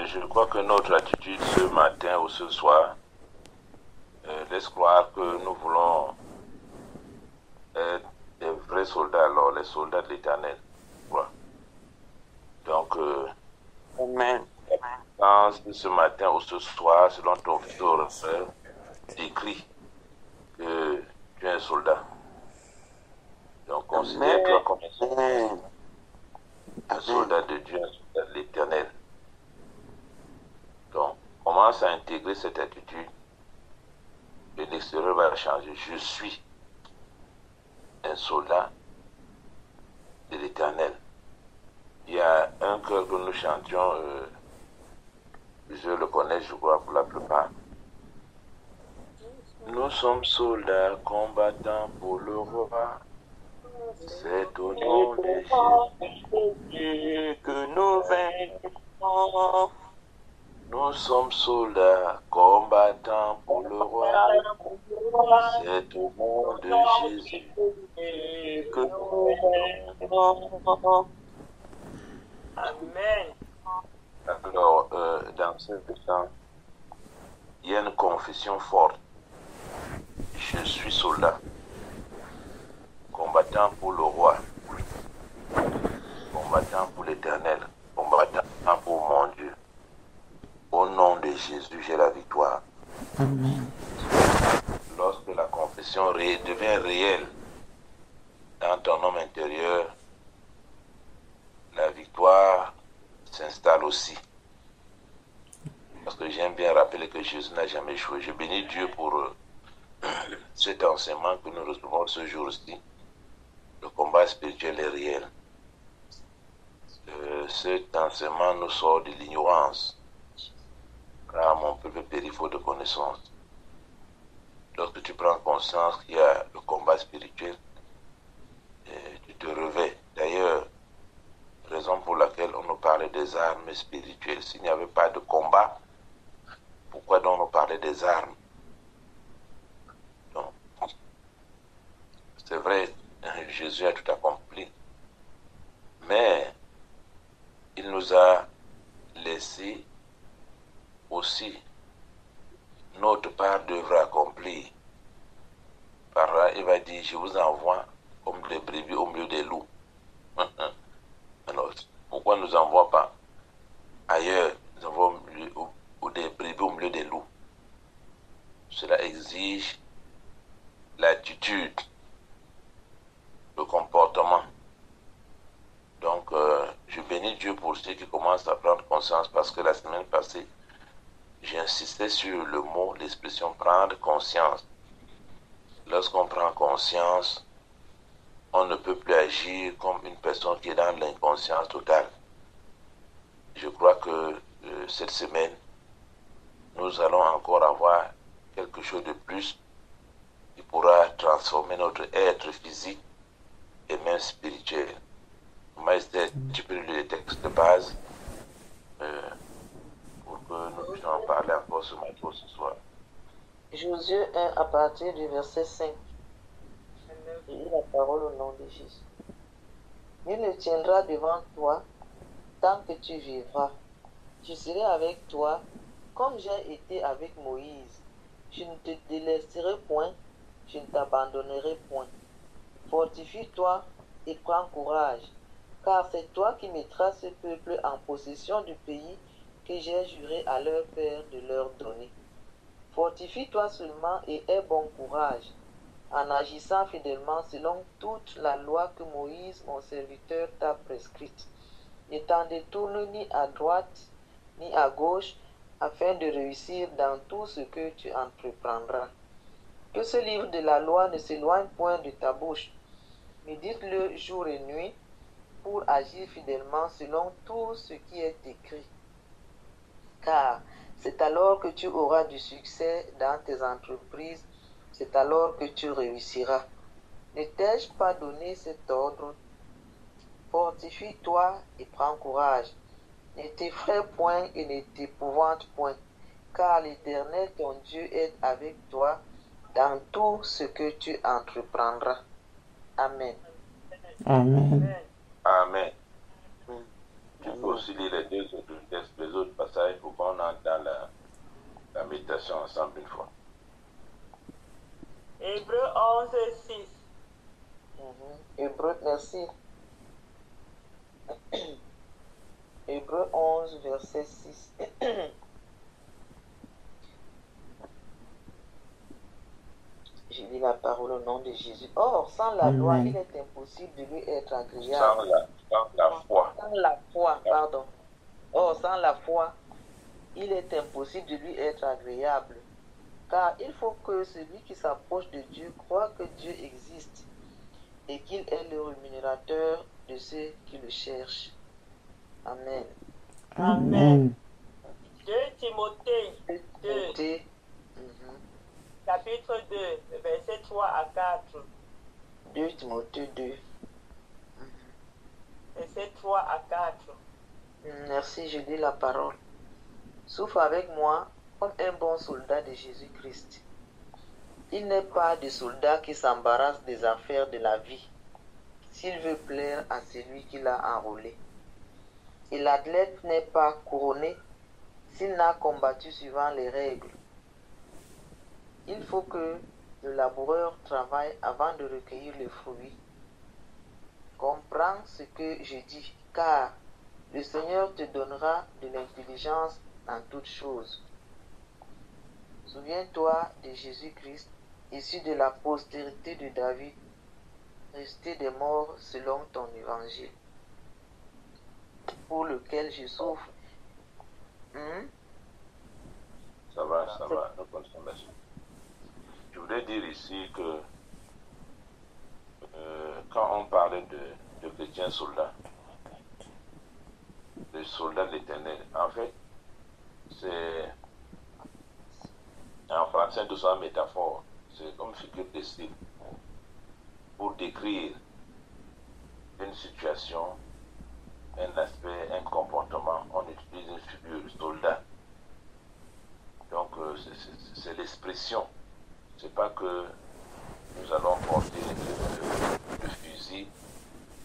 je crois que notre attitude ce matin ou ce soir laisse croire que nous voulons être des vrais soldats, alors les soldats de l'Éternel. Voilà. Donc, Amen. ce matin ou ce soir, selon ton décrit que tu es un soldat. Donc, considère-toi comme un soldat de Dieu, un soldat de l'Éternel. Donc, commence à intégrer cette attitude et l'extérieur va changer. Je suis un soldat de l'Éternel. Il y a un chœur que nous chantions, je le connais, je crois, pour la plupart. Nous sommes soldats combattants pour le roi. C'est au nom de Jésus que nous vaincrons. Nous sommes soldats combattants pour le roi. C'est au nom de Jésus que nous vaincrons. Amen. Alors, dans ce temps, il y a une confession forte. Je suis soldat, combattant pour le roi, combattant pour l'Éternel, combattant pour mon Dieu. Au nom de Jésus, j'ai la victoire. Amen. Lorsque la confession devient réelle dans ton homme intérieur, la victoire s'installe aussi. Parce que j'aime bien rappeler que Jésus n'a jamais échoué. Je bénis Dieu pour cet enseignement que nous recevons ce jour-ci. Le combat spirituel est réel. Cet enseignement nous sort de l'ignorance, car mon peuple périt faute de connaissance. Lorsque tu prends conscience qu'il y a le combat spirituel, tu te revais. D'ailleurs, raison pour laquelle on nous parlait des armes spirituelles. S'il n'y avait pas de combat, pourquoi donc nous parler des armes? Donc, c'est vrai, Jésus a tout accompli, mais il nous a laissé aussi notre part d'œuvre accomplie. Par là, il va dire, je vous envoie comme des brebis au milieu des loups. Alors, pourquoi ne nous envoie pas ailleurs, nous envoie ou des brebis au milieu des loups? Cela exige l'attitude, le comportement. Donc, je bénis Dieu pour ceux qui commencent à prendre conscience, parce que la semaine passée, j'insistais sur le mot, l'expression prendre conscience. Lorsqu'on prend conscience, on ne peut plus agir comme une personne qui est dans l'inconscience totale. Je crois que cette semaine, nous allons encore avoir quelque chose de plus qui pourra transformer notre être physique et même spirituel. Maestère, tu peux lire les textes de base pour que nous puissions en parler encore ce matin, ce soir. Josué 1 à partir du verset 5. Je lis la parole au nom de Jésus. Nul ne tiendra devant toi tant que tu vivras. Je serai avec toi comme j'ai été avec Moïse. Je ne te délaisserai point, je ne t'abandonnerai point. Fortifie-toi et prends courage, car c'est toi qui mettras ce peuple en possession du pays que j'ai juré à leur père de leur donner. Fortifie-toi seulement et aie bon courage, en agissant fidèlement selon toute la loi que Moïse, mon serviteur, t'a prescrite. Ne t'en détourne ni à droite ni à gauche, afin de réussir dans tout ce que tu entreprendras. Que ce livre de la loi ne s'éloigne point de ta bouche. Médite-le jour et nuit pour agir fidèlement selon tout ce qui est écrit. Car c'est alors que tu auras du succès dans tes entreprises, c'est alors que tu réussiras. Ne t'ai-je pas donné cet ordre? Fortifie-toi et prends courage. Ne t'effraie point et ne t'épouvante point, car l'Éternel ton Dieu est avec toi dans tout ce que tu entreprendras. Amen. Amen. Amen. Tu peux aussi lire les autres passages méditation ensemble une fois. Hébreux 11, 6. Hébreux, merci. Hébreux 11, verset 6. Je lis la parole au nom de Jésus. Or, sans la loi, Amen. il est impossible de lui être Sans agréable. la foi. Sans la foi, pardon. Or, sans la foi, il est impossible de lui être agréable. Car il faut que celui qui s'approche de Dieu croit que Dieu existe et qu'il est le rémunérateur de ceux qui le cherchent. Amen. Amen. 2 Timothée 2, Timothée, chapitre 2, versets 3 à 4. 2 Timothée 2. Versets 3 à 4. Merci, je lis la parole. Souffre avec moi comme un bon soldat de Jésus-Christ. Il n'est pas de soldat qui s'embarrasse des affaires de la vie, s'il veut plaire à celui qui l'a enrôlé. Et l'athlète n'est pas couronné s'il n'a combattu suivant les règles. Il faut que le laboureur travaille avant de recueillir le fruit. Comprends ce que je dis, car le Seigneur te donnera de l'intelligence en toutes choses. Souviens-toi de Jésus-Christ, issu de la postérité de David, resté des morts selon ton évangile, pour lequel je souffre. Ça va, nous continuons là-dessus. Je voulais dire ici que quand on parlait de chrétiens soldats, de soldats de l'Éternel, en fait, c'est en français tout ça en métaphore, c'est comme figure de style pour décrire une situation, un aspect, un comportement. On utilise une figure de soldat. Donc c'est l'expression. C'est pas que nous allons porter le fusil.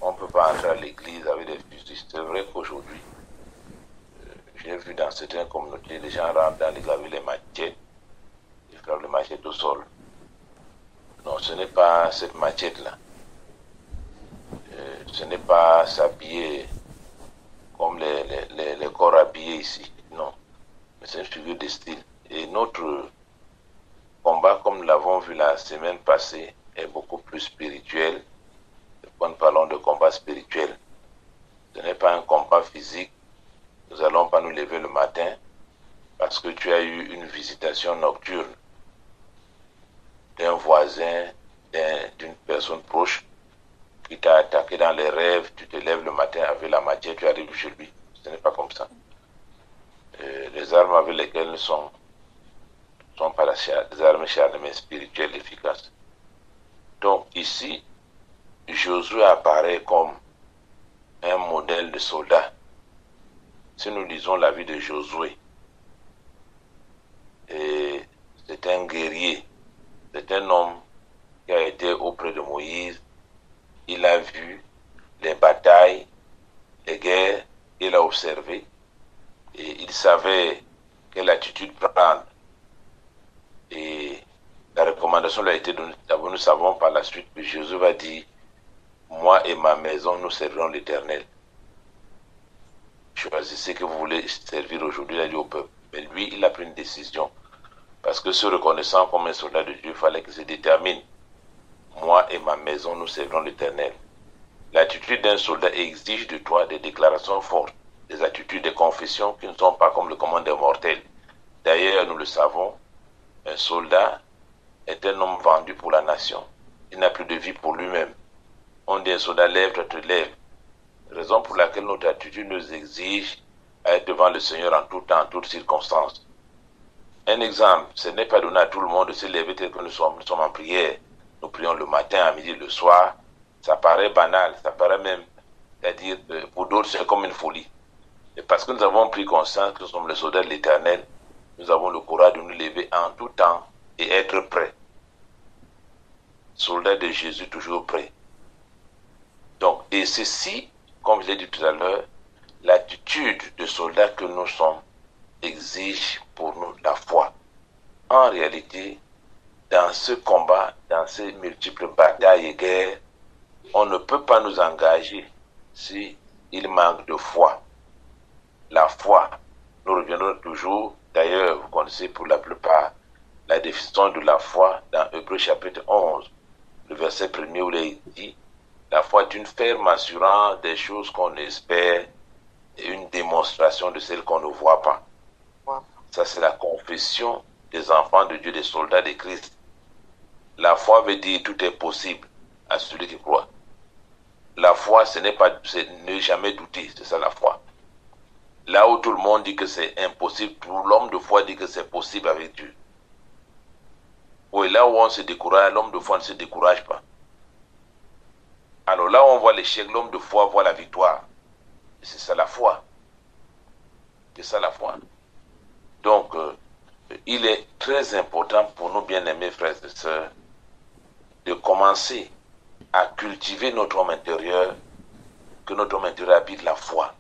On ne peut pas entrer à l'église avec des fusils. C'est vrai qu'aujourd'hui, j'ai vu dans certaines communautés, les gens rentrent dans l'église avec les machettes, ils frappent les machettes au sol. Non, ce n'est pas cette machette-là. Ce n'est pas s'habiller comme les corps habillés ici. Non. Mais c'est une figure de style. Et notre combat, comme nous l'avons vu la semaine passée, est beaucoup plus spirituel. Quand nous parlons de combat spirituel, ce n'est pas un combat physique. Nous n'allons pas nous lever le matin parce que tu as eu une visitation nocturne d'un voisin, d'une personne proche qui t'a attaqué dans les rêves. Tu te lèves le matin avec la matière, tu arrives chez lui. Ce n'est pas comme ça. Les armes avec lesquelles nous sont pas des armes charnelles mais spirituelles efficaces. Donc ici, Josué apparaît comme un modèle de soldat. Si nous lisons la vie de Josué, c'est un guerrier, c'est un homme qui a été auprès de Moïse. Il a vu les batailles, les guerres, il a observé et il savait quelle attitude prendre. Et la recommandation lui a été donnée. D'abord, nous savons par la suite que Jésus va dire: moi et ma maison, nous servirons l'Éternel. Choisissez que vous voulez servir aujourd'hui, il a dit au peuple. Mais lui, il a pris une décision. Parce que se reconnaissant comme un soldat de Dieu, il fallait qu'il se détermine. Moi et ma maison, nous servirons l'Éternel. L'attitude d'un soldat exige de toi des déclarations fortes, des attitudes, des confessions qui ne sont pas comme le commande des mortels. D'ailleurs, nous le savons, un soldat est un homme vendu pour la nation. Il n'a plus de vie pour lui-même. On dit un soldat, lève-toi, te lève. Raison pour laquelle notre attitude nous exige à être devant le Seigneur en tout temps, en toutes circonstances. Un exemple, ce n'est pas donné à tout le monde de se lever tel que nous sommes en prière. Nous prions le matin, à midi, le soir. Ça paraît banal, ça paraît même, c'est-à-dire pour d'autres c'est comme une folie. Et parce que nous avons pris conscience que nous sommes les soldats de l'Éternel, nous avons le courage de nous lever en tout temps et être prêts. Soldats de Jésus toujours prêts. Donc, et ceci, comme je l'ai dit tout à l'heure, l'attitude de soldats que nous sommes exige pour nous la foi. en réalité, dans ce combat, dans ces multiples batailles et guerres, on ne peut pas nous engager s'il manque de foi. La foi, nous reviendrons toujours, d'ailleurs, vous connaissez pour la plupart la définition de la foi dans Hébreux chapitre 11, le verset 1er où il est dit, la foi est une ferme assurance des choses qu'on espère et une démonstration de celles qu'on ne voit pas. Ça, c'est la confession des enfants de Dieu, des soldats de Christ. La foi veut dire tout est possible à celui qui croit. La foi, ce n'est pas, c'est ne jamais douter, c'est ça la foi. Là où tout le monde dit que c'est impossible, tout l'homme de foi dit que c'est possible avec Dieu. Oui, là où on se décourage, l'homme de foi ne se décourage pas. Alors là où on voit l'échec, l'homme de foi voit la victoire. C'est ça la foi. C'est ça la foi. Donc, il est très important pour nous bien-aimés frères et sœurs de commencer à cultiver notre homme intérieur, que notre homme intérieur habite la foi.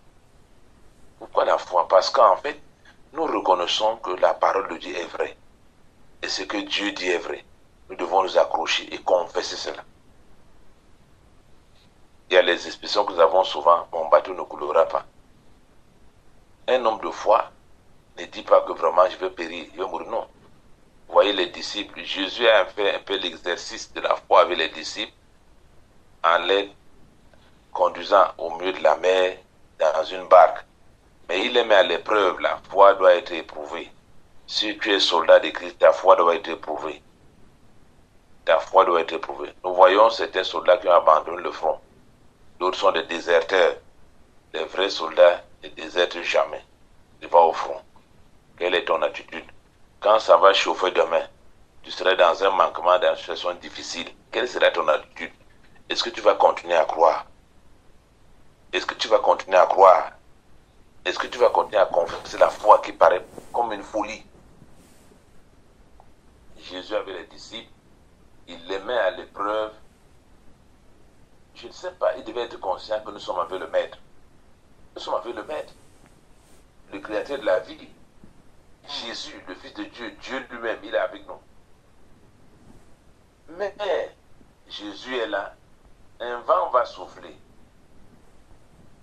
Pourquoi la foi? Parce qu'en fait, nous reconnaissons que la parole de Dieu est vraie. Et ce que Dieu dit est vrai. Nous devons nous accrocher et confesser cela. Il y a les expressions que nous avons souvent, mon bateau ne coulera pas. Un homme de foi ne dit pas que vraiment je vais périr, je vais mourir. Non. Vous voyez les disciples, Jésus a fait un peu l'exercice de la foi avec les disciples en les conduisant au milieu de la mer dans une barque. Mais il les met à l'épreuve, la foi doit être éprouvée. Si tu es soldat de Christ, ta foi doit être éprouvée. Ta foi doit être éprouvée. Nous voyons certains soldats qui ont abandonné le front. D'autres sont des déserteurs. Les vrais soldats ne désertent jamais. Ils vont au front. Quelle est ton attitude? Quand ça va chauffer demain, tu serais dans un manquement, dans une situation difficile. Quelle sera ton attitude? Est-ce que tu vas continuer à croire? Est-ce que tu vas continuer à croire? Est-ce que tu vas continuer à confesser la foi qui paraît comme une folie? Jésus avait les disciples, il les met à l'épreuve. Je ne sais pas, il devait être conscient que nous sommes avec le Maître. Nous sommes avec le Maître, le Créateur de la vie. Jésus, le Fils de Dieu, Dieu lui-même, il est avec nous. Mais Jésus est là, un vent va souffler.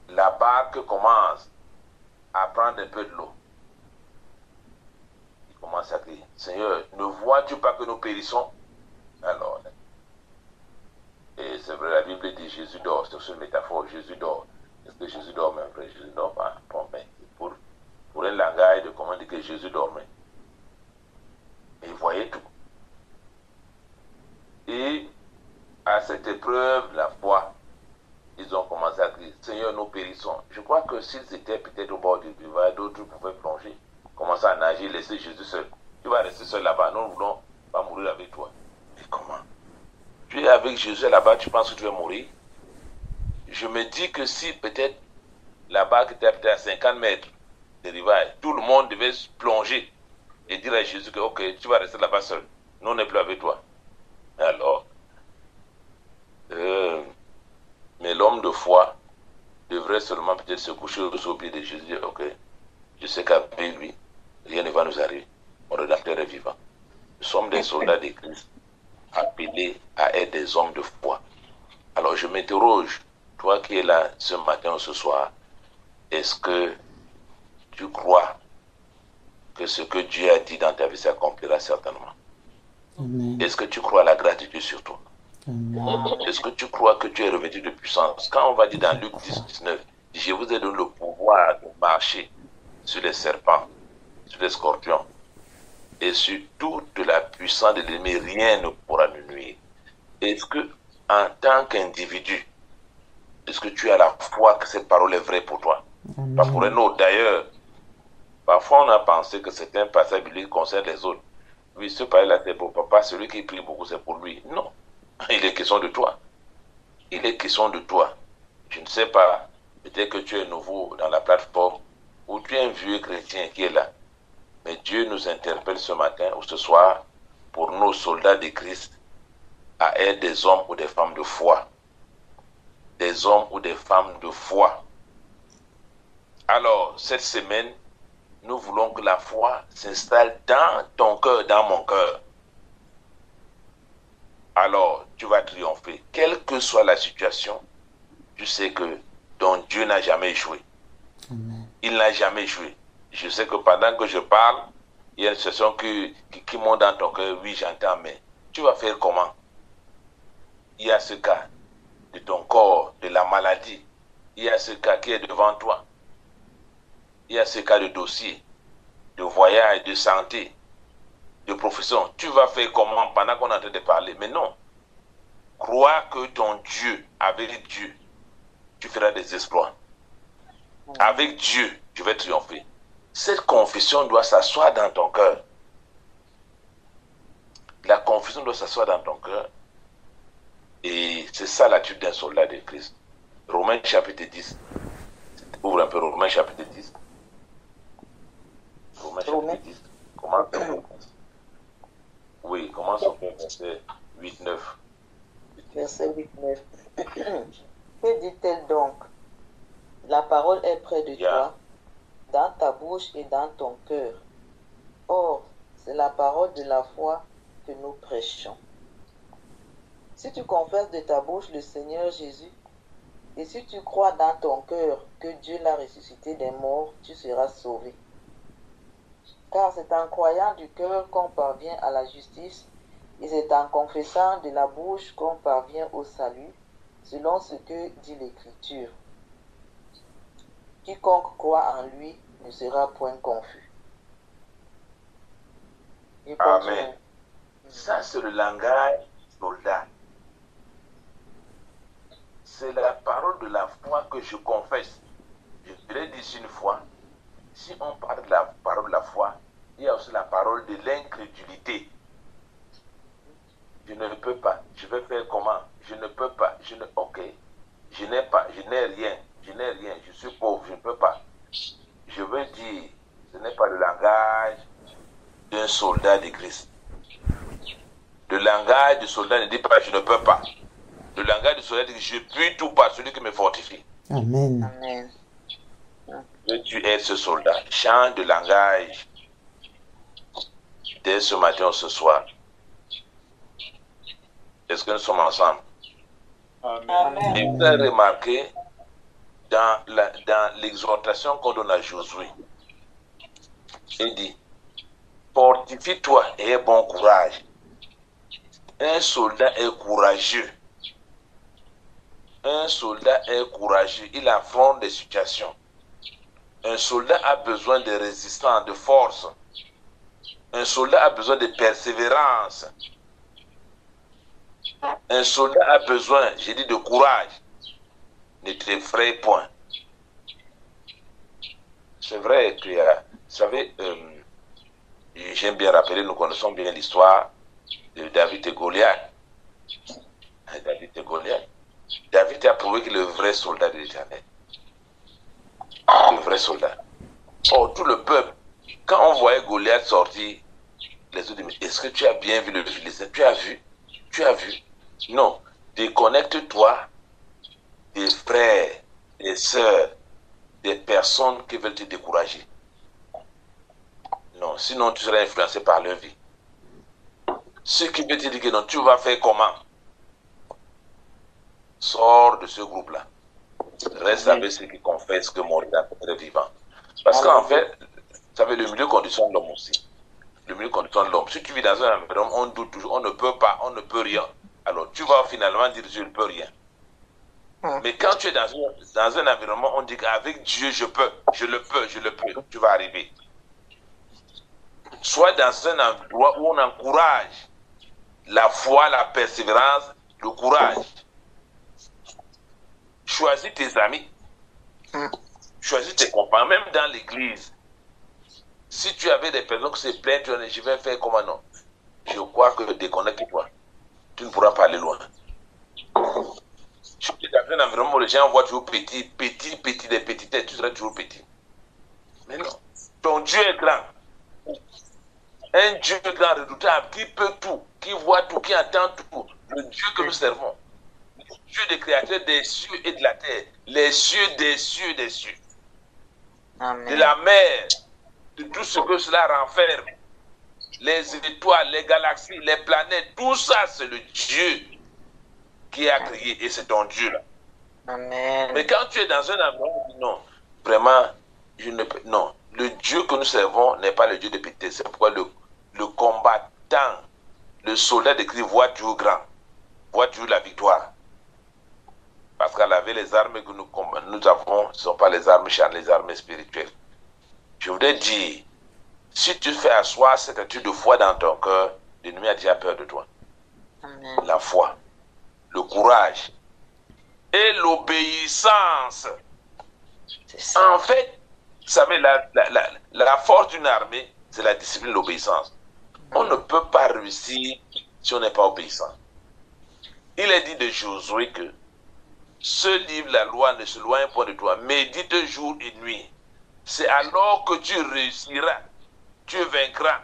La barque commence à prendre un peu de l'eau. Il commence à crier, Seigneur, ne vois-tu pas que nous périssons? Alors, et c'est vrai, la Bible dit Jésus dort, c'est une métaphore, Jésus dort. Est-ce que Jésus dort même vrai? Jésus dort pas. Bon, mais pour un langage de comment dire que Jésus dormait. Et il voyait tout. Et à cette épreuve, la foi, ils ont commencé à crier, Seigneur, nous périssons. Je crois que s'ils étaient peut-être au bord du rivage, d'autres pouvaient plonger, commencer à nager, laisser Jésus seul. Tu vas rester seul là-bas, nous ne voulons pas mourir avec toi. Mais comment? Tu es avec Jésus là-bas, tu penses que tu vas mourir? Je me dis que si peut-être la barque était peut-être à 50 mètres de rivage, tout le monde devait se plonger et dire à Jésus que ok, tu vas rester là-bas seul. Nous, on n'est plus avec toi. Alors, mais l'homme de foi devrait seulement peut-être se coucher au pied de Jésus. Ok, je sais qu'avec lui, rien ne va nous arriver. Mon Rédempteur est vivant. Nous sommes des soldats de Christ, appelés à être des hommes de foi. Alors je m'interroge, toi qui es là ce matin ou ce soir, est-ce que tu crois que ce que Dieu a dit dans ta vie s'accomplira certainement? Amen. Est-ce que tu crois à la gratitude sur toi? Amen. Est-ce que tu crois que tu es revêtu de puissance? Quand on va dire dans Luc 10, 19, je vous ai donné le pouvoir de marcher sur les serpents, sur les scorpions, et sur toute la puissance de l'ennemi, rien ne pourra nous nuire. Est-ce que, en tant qu'individu, est-ce que tu as la foi que cette parole est vraie pour toi? Amen. Pas pour un autre. D'ailleurs, parfois on a pensé que c'est un passage biblique qui concerne les autres. Oui, ce passage-là, c'est pour papa, celui qui prie beaucoup, c'est pour lui. Non. Il est question de toi. Il est question de toi. Je ne sais pas, peut-être que tu es nouveau dans la plateforme ou tu es un vieux chrétien qui est là. Mais Dieu nous interpelle ce matin ou ce soir pour nos soldats de Christ à être des hommes ou des femmes de foi. Des hommes ou des femmes de foi. Alors, cette semaine, nous voulons que que la foi s'installe dans ton cœur, dans mon cœur, alors tu vas triompher. Quelle que soit la situation, tu sais que ton Dieu n'a jamais échoué. Amen. Il n'a jamais échoué. Je sais que pendant que je parle, il y a une situation qui monte dans ton cœur. Oui, j'entends, mais tu vas faire comment? Il y a ce cas de ton corps, de la maladie. Il y a ce cas qui est devant toi. Il y a ce cas de dossier, de voyage, de santé, de profession. Tu vas faire comment pendant qu'on est en train de parler? Mais non. Crois que ton Dieu, avec Dieu, tu feras des exploits. Avec Dieu, tu vas triompher. Cette confession doit s'asseoir dans ton cœur. La confession doit s'asseoir dans ton cœur. Et c'est ça l'attitude d'un soldat de Christ. Romains chapitre 10. Ouvre un peu Romains chapitre 10. Romains chapitre 10. Comment ça commence? Oui, commence au verset 8-9. Verset 8-9. Que dit-elle donc? La parole est près de toi, dans ta bouche et dans ton cœur. Or, c'est la parole de la foi que nous prêchons. Si tu confesses de ta bouche le Seigneur Jésus, et si tu crois dans ton cœur que Dieu l'a ressuscité des morts, tu seras sauvé. Car c'est en croyant du cœur qu'on parvient à la justice, et c'est en confessant de la bouche qu'on parvient au salut, selon ce que dit l'Écriture. Quiconque croit en lui ne sera point confus. Amen. Ça, c'est le langage soldat. C'est la parole de la foi que je confesse. Je l'ai dit une fois. Si on parle de la parole de la foi, il y a aussi la parole de l'incrédulité. Je ne peux pas. Je vais faire comment? Je ne peux pas. Ok. Je n'ai pas. Je n'ai rien. Je n'ai rien. Je suis pauvre. Je ne peux pas. Je veux dire, ce n'est pas le langage d'un soldat de Christ. Le langage du soldat ne dit pas je ne peux pas. Le langage du soldat dit je puis tout par celui qui me fortifie. Amen. Amen. Tu es ce soldat. Change de langage dès ce matin ou ce soir. Est-ce que nous sommes ensemble? Amen. Et vous avez remarqué dans l'exhortation qu'on donne à Josué, il dit fortifie-toi et aie bon courage. Un soldat est courageux. Un soldat est courageux. Il affronte des situations. Un soldat a besoin de résistance, de force. Un soldat a besoin de persévérance. Un soldat a besoin, j'ai dit, de courage. Ne t'effraie point. C'est vrai que, vous savez, j'aime bien rappeler, nous connaissons bien l'histoire de David et Goliath. David et Goliath. David a prouvé qu'il est le vrai soldat de l'Éternel. Le vrai soldat. Or, tout le peuple, quand on voyait Goliath sortir, les autres disaient, est-ce que tu as bien vu le Philistin? Tu as vu? Tu as vu? Non. Déconnecte-toi des frères, des sœurs, des personnes qui veulent te décourager. Non, sinon tu seras influencé par leur vie. Ceux qui veulent te dire que non, tu vas faire comment? Sors de ce groupe-là. Reste avec ceux qui confessent que mon Rédempteur est vivant. Parce qu'en fait, vous savez, le milieu conditionne l'homme aussi. Le milieu conditionne l'homme. Si tu vis dans un environnement, on doute toujours, on ne peut pas, on ne peut rien. Alors tu vas finalement dire je ne peux rien. Mais quand tu es dans un environnement, on dit qu'avec Dieu, je peux, je le peux, je le peux, tu vas arriver. Sois dans un endroit où on encourage la foi, la persévérance, le courage. Choisis tes amis, choisis tes compagnons, même dans l'église. Si tu avais des personnes qui se plaignent, tu dis, je vais faire comment? Non. Je crois que déconnecte-toi. Tu ne pourras pas aller loin. Tu es dans un environnement où les gens voient toujours petit, des petitesses, tu seras toujours petit. Mais non. Ton Dieu est grand. Un Dieu grand, redoutable, qui peut tout, qui voit tout, qui entend tout. Le Dieu que nous servons. Le Dieu des créateurs des cieux et de la terre. Les cieux des cieux des cieux. Amen. De la mer, de tout ce que cela renferme. Les étoiles, les galaxies, les planètes, tout ça, c'est le Dieu qui a créé et c'est ton Dieu là. Amen. Mais quand tu es dans un endroit, non, vraiment, je ne peux, non, le Dieu que nous servons n'est pas le Dieu de pitié. C'est pourquoi le combattant, le soldat de Christ voit Dieu grand, voit Dieu la victoire. Parce qu'à la veille, les armes que nous avons, ce ne sont pas les armes charnelles, les armes spirituelles. Je voudrais dire, si tu fais asseoir cette attitude de foi dans ton cœur, l'ennemi a déjà peur de toi. Amen. La foi, le courage et l'obéissance. C'est ça. En fait, vous savez, la force d'une armée, c'est la discipline, l'obéissance. On ne peut pas réussir si on n'est pas obéissant. Il est dit de Josué que ce livre, la loi, ne se loigne pas de toi. Médite jour et nuit. C'est alors que tu réussiras, tu vaincras.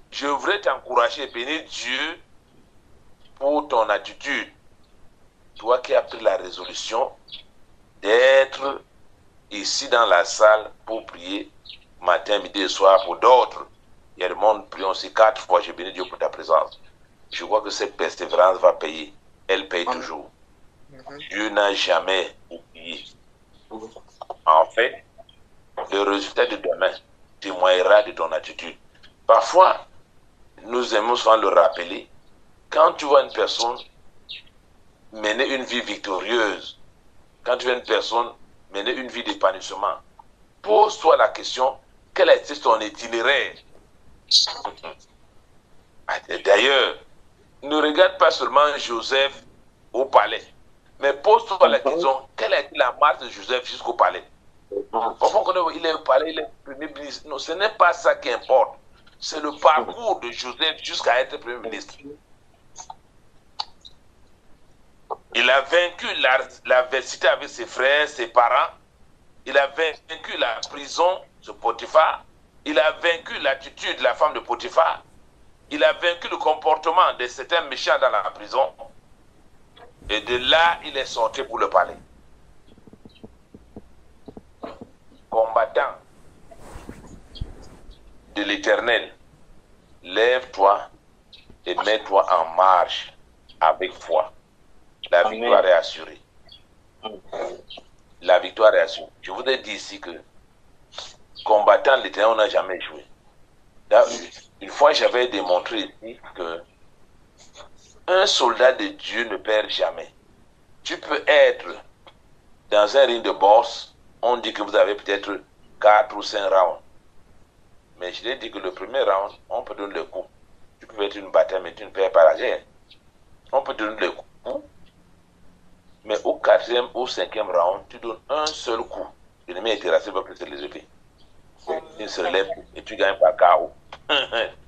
Je voudrais t'encourager et bénir Dieu pour ton attitude. Toi qui as pris la résolution d'être ici dans la salle pour prier matin, midi et soir pour d'autres. Il y a le monde priant aussi 4 fois. Je bénis Dieu pour ta présence. Je crois que cette persévérance va payer. Elle paye toujours. Dieu n'a jamais oublié. En fait, le résultat de demain témoignera de ton attitude. Parfois, nous aimons souvent le rappeler. Quand tu vois une personne mener une vie victorieuse, quand tu vois une personne mener une vie d'épanouissement, pose-toi la question, quel a été son itinéraire? D'ailleurs, ne regarde pas seulement Joseph au palais, mais pose-toi la question, quelle a été la marche de Joseph jusqu'au palais? Parfois, il est au palais, il est premier ministre. Non, ce n'est pas ça qui importe. C'est le parcours de Joseph jusqu'à être premier ministre. Il a vaincu l'adversité avec ses frères, ses parents. Il a vaincu la prison de Potiphar. Il a vaincu l'attitude de la femme de Potiphar. Il a vaincu le comportement de certains méchants dans la prison. Et de là, il est sorti pour le palais. Combattant de l'Éternel, lève-toi et mets-toi en marche avec foi. La victoire est assurée. La victoire est assurée. Je voudrais dire ici que combattant l'Éternel, on n'a jamais joué. Là, une fois, j'avais démontré ici que un soldat de Dieu ne perd jamais. Tu peux être dans un ring de boxe, on dit que vous avez peut-être 4 ou 5 rounds. Mais je l'ai dit que le premier round, on peut donner le coup. Tu peux être une bataille, mais tu ne perds pas la guerre. On peut donner le coup. Mais au 4e ou 5e round, tu donnes un seul coup. L'ennemi est terrassé, va plus se lever. Il se relève et tu gagnes par KO.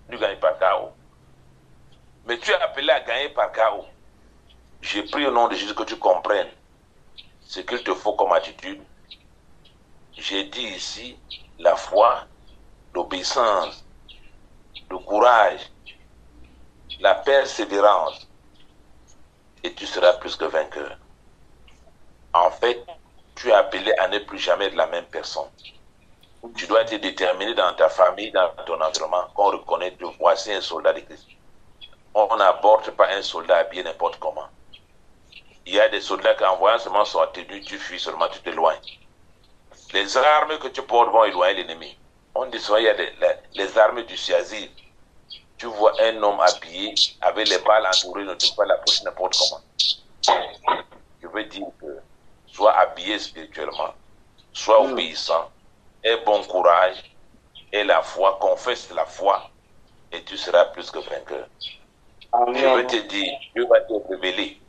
Tu gagnes par KO. Mais tu es appelé à gagner par KO. J'ai pris au nom de Jésus que tu comprennes ce qu'il te faut comme attitude. J'ai dit ici la foi, l'obéissance, le courage, la persévérance, et tu seras plus que vainqueur. En fait, tu es appelé à ne plus jamais être la même personne. Tu dois être déterminé dans ta famille, dans ton environnement, qu'on reconnaît que voici un soldat de Christ. On n'aborde pas un soldat habillé n'importe comment. Il y a des soldats qui, en voyant seulement son tenue, tu fuis seulement, tu t'éloignes. Les armes que tu portes vont éloigner l'ennemi. On dit souvent, il y a les armes du Siazir. Tu vois un homme habillé avec les balles entourées, ne tu peux pas l'approcher n'importe comment. Je veux dire que sois habillé spirituellement, sois obéissant, aie bon courage, aie la foi, confesse la foi, et tu seras plus que vainqueur. Amen. Je veux te dire, Dieu va te révéler,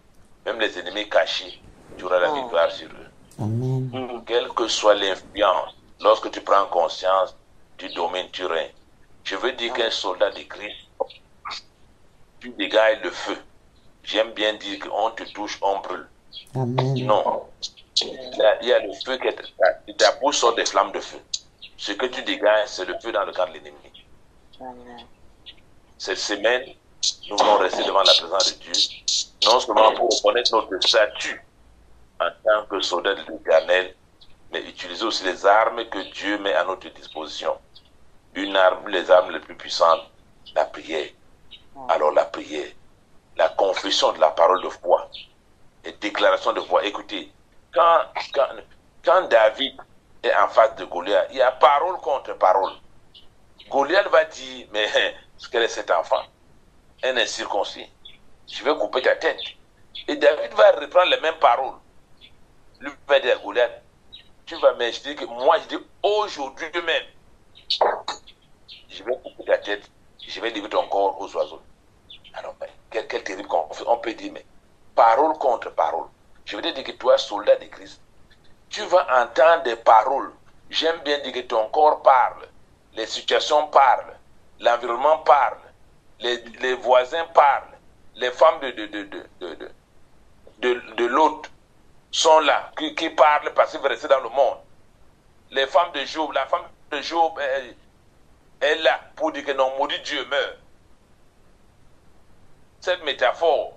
même les ennemis cachés, tu auras la victoire sur eux. Amen. Quelle que soit l'influence, lorsque tu prends conscience du domaine tu règnes. Je veux dire qu'un soldat de Christ, tu dégages le feu. J'aime bien dire qu'on te touche, on brûle. Amen. Non. Il y a le feu qui est ta bouche sort des flammes de feu. Ce que tu dégages, c'est le feu dans le camp de l'ennemi. Cette semaine, nous allons rester devant la présence de Dieu, non seulement pour reconnaître notre statut en tant que soldat de l'Éternel, mais utiliser aussi les armes que Dieu met à notre disposition. Une arme, les armes les plus puissantes, la prière. Alors la prière, la confession de la parole de foi, les déclarations de foi. Écoutez, quand David est en face de Goliath, il y a parole contre parole. Goliath va dire, mais quel est cet enfant? Un incirconcis. Je vais couper ta tête. Et David va reprendre les mêmes paroles. Lui va dire à Goliath, tu vas m'injecter que moi, je dis aujourd'hui même, je vais couper ta tête, je vais livrer ton corps aux oiseaux. Alors, quel terrible conflit. On peut dire, mais parole contre parole. Je veux dire que toi, soldat de Christ, tu vas entendre des paroles. J'aime bien dire que ton corps parle, les situations parlent, l'environnement parle, les voisins parlent, les femmes de l'autre sont là, qui parlent parce qu'ils veulent rester dans le monde. Les femmes de Job, la femme de Job est là pour dire que non, maudit Dieu meurt. Cette métaphore,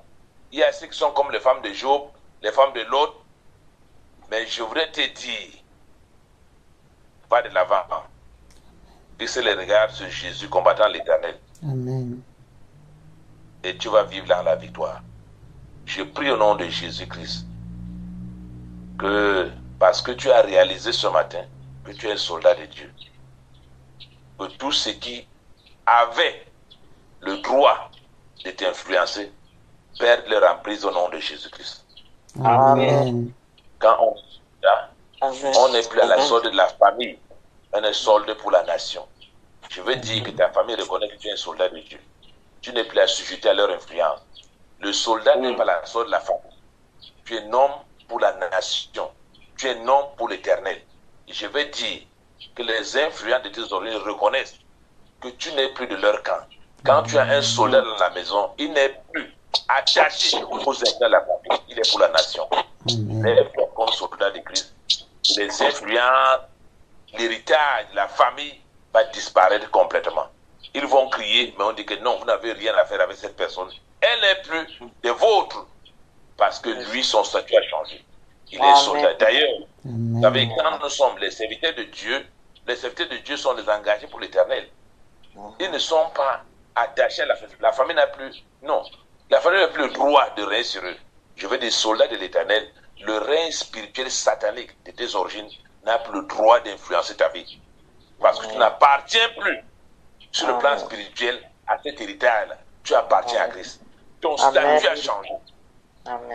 il y a ceux qui sont comme les femmes de Job, les femmes de l'autre, mais je voudrais te dire, va de l'avant, fixe les regards sur Jésus combattant l'Éternel. Amen. Et tu vas vivre dans la victoire. Je prie au nom de Jésus-Christ que, parce que tu as réalisé ce matin que tu es un soldat de Dieu, que tous ceux qui avaient le droit de t'influencer perdent leur emprise au nom de Jésus-Christ. Amen. Quand on n'est plus à la solde de la famille, on est solde pour la nation. Je veux dire que ta famille reconnaît que tu es un soldat de Dieu. Tu n'es plus assujetti à leur influence. Le soldat n'est pas la solde de la famille. Tu es un homme pour la nation. Tu es un homme pour l'Éternel. Et je veux dire que les influents de tes origines reconnaissent que tu n'es plus de leur camp. Quand tu as un soldat dans la maison, il n'est plus attaché aux intérêts de la famille. Il est pour la nation. Amen. Comme soldat de Christ, les influences, l'héritage, la famille va disparaître complètement. Ils vont crier, mais on dit que non, vous n'avez rien à faire avec cette personne. Elle n'est plus de vôtre, parce que lui, son statut a changé. Il est soldat. D'ailleurs, vous savez, quand nous sommes les serviteurs de Dieu, les serviteurs de Dieu sont les engagés pour l'Éternel. Ils ne sont pas attachés à la famille. La famille n'a plus, non, la famille n'a plus le droit de régner sur eux. Je veux des soldats de l'Éternel. Le règne spirituel satanique de tes origines n'a plus le droit d'influencer ta vie. Parce que tu n'appartiens plus sur le plan spirituel à cet héritage-là. Tu appartiens à Christ. Ton statut a changé.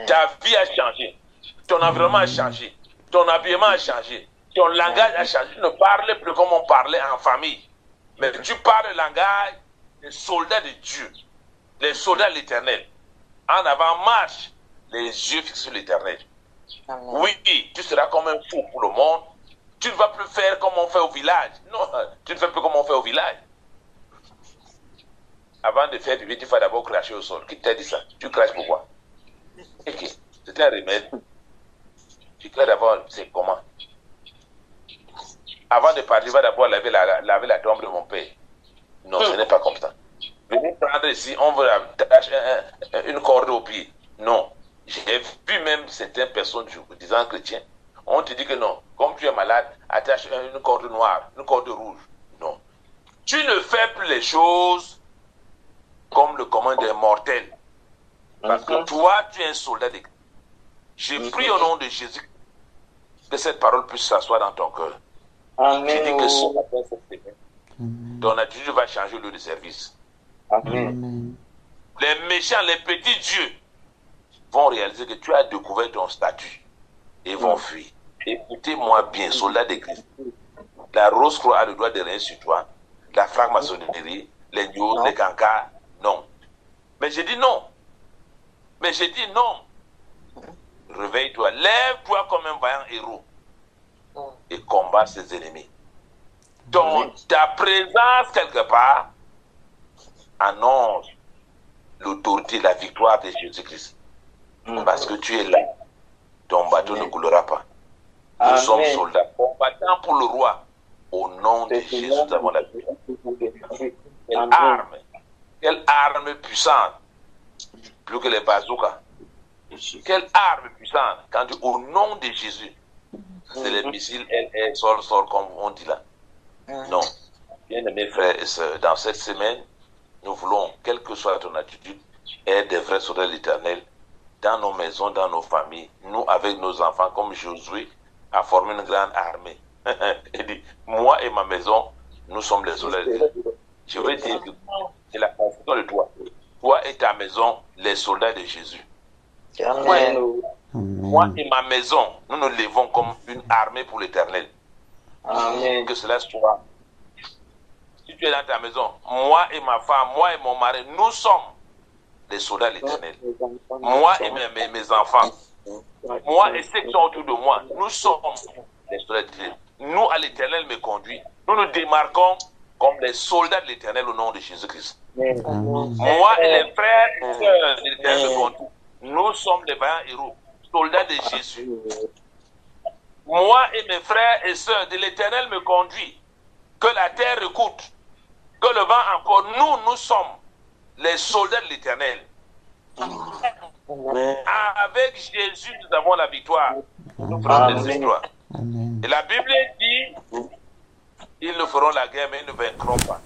Ta vie a changé. Ton environnement a changé. Ton habillement a changé. Ton langage a changé. Tu ne parles plus comme on parlait en famille. Mais tu parles le langage des soldats de Dieu. Les soldats de l'Éternel. En avant, marche. Les yeux fixés sur l'Éternel. Oui, tu seras comme un fou pour le monde. Tu ne vas plus faire comme on fait au village. Non, tu ne fais plus comme on fait au village. Avant de faire du bien, tu vas d'abord cracher au sol. Qui t'a dit ça? Tu craches pourquoi? Okay. C'est un remède. Tu craches d'abord, c'est comment? Avant de partir, tu vas d'abord laver la tombe de mon père. Non, ce n'est pas comme ça. Venez prendre ici, on veut une corde au pied. Non. J'ai vu même certaines personnes disant chrétiens, on te dit que non, comme tu es malade, attache une corde noire, une corde rouge. Non. Tu ne fais plus les choses comme le commun des mortels. Parce que toi, tu es un soldat de Christ. Je prie au nom de Jésus que cette parole puisse s'asseoir dans ton cœur. Je dis que ce matin, cette semaine, ton attitude va changer au lieu de service. Amen. Les méchants, les petits dieux vont réaliser que tu as découvert ton statut et vont fuir. Écoutez-moi bien, soldat de Christ. La Rose-Croix a le droit de régner sur toi. La franc-maçonnerie, les news, les cancars, non. Mais j'ai dit non. Mais j'ai dit non. Réveille-toi, lève-toi comme un vaillant héros et combat ses ennemis. Donc, ta présence quelque part annonce l'autorité, la victoire de Jésus-Christ. Parce que tu es là. Ton bateau ne coulera pas. Nous sommes soldats combattants pour le roi. Au nom de Jésus, nous avons la vie. Quelle arme puissante. Plus que les bazookas. Quelle arme puissante. Quand tu, au nom de Jésus, C'est les missiles LR, sol, comme on dit là. Non. Bien-aimés frères et sœurs, dans cette semaine, nous voulons, quelle que soit ton attitude, être des vrais soldats de l'Éternel dans nos maisons, dans nos familles. Nous, avec nos enfants, comme Josué, a formé une grande armée. Il dit, moi et ma maison, nous sommes les soldats de l'Éternel. Je veux dire que c'est la confusion de toi. Toi et ta maison, les soldats de Jésus. Amen. Moi et ma maison, nous nous levons comme une armée pour l'Éternel. Amen. Que cela soit. Si tu es dans ta maison, moi et ma femme, moi et mon mari, nous sommes les soldats de l'Éternel. Moi et mes enfants, moi et ceux qui sont autour de moi, nous sommes les soldats de l'Éternel. Nous, à l'Éternel me conduit. Nous nous démarquons comme les soldats de l'Éternel au nom de Jésus-Christ. Moi et les frères et sœurs de l'Éternel me conduisent. Nous sommes les vaillants héros, soldats de Jésus. Moi et mes frères et sœurs de l'Éternel me conduisent. Que la terre écoute, que le vent encore, nous sommes les soldats de l'Éternel. Avec Jésus, nous avons la victoire. Nous ferons des histoires. Et la Bible dit, ils nous feront la guerre, mais ils ne vaincront pas.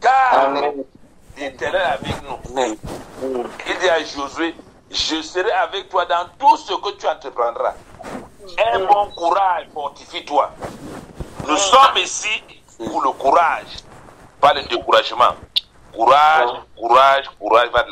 Car l'Éternel est avec nous. Il dit à Josué, je serai avec toi dans tout ce que tu entreprendras. Un bon courage, fortifie-toi. Nous sommes ici pour le courage, pas le découragement. Courage, courage, courage va de la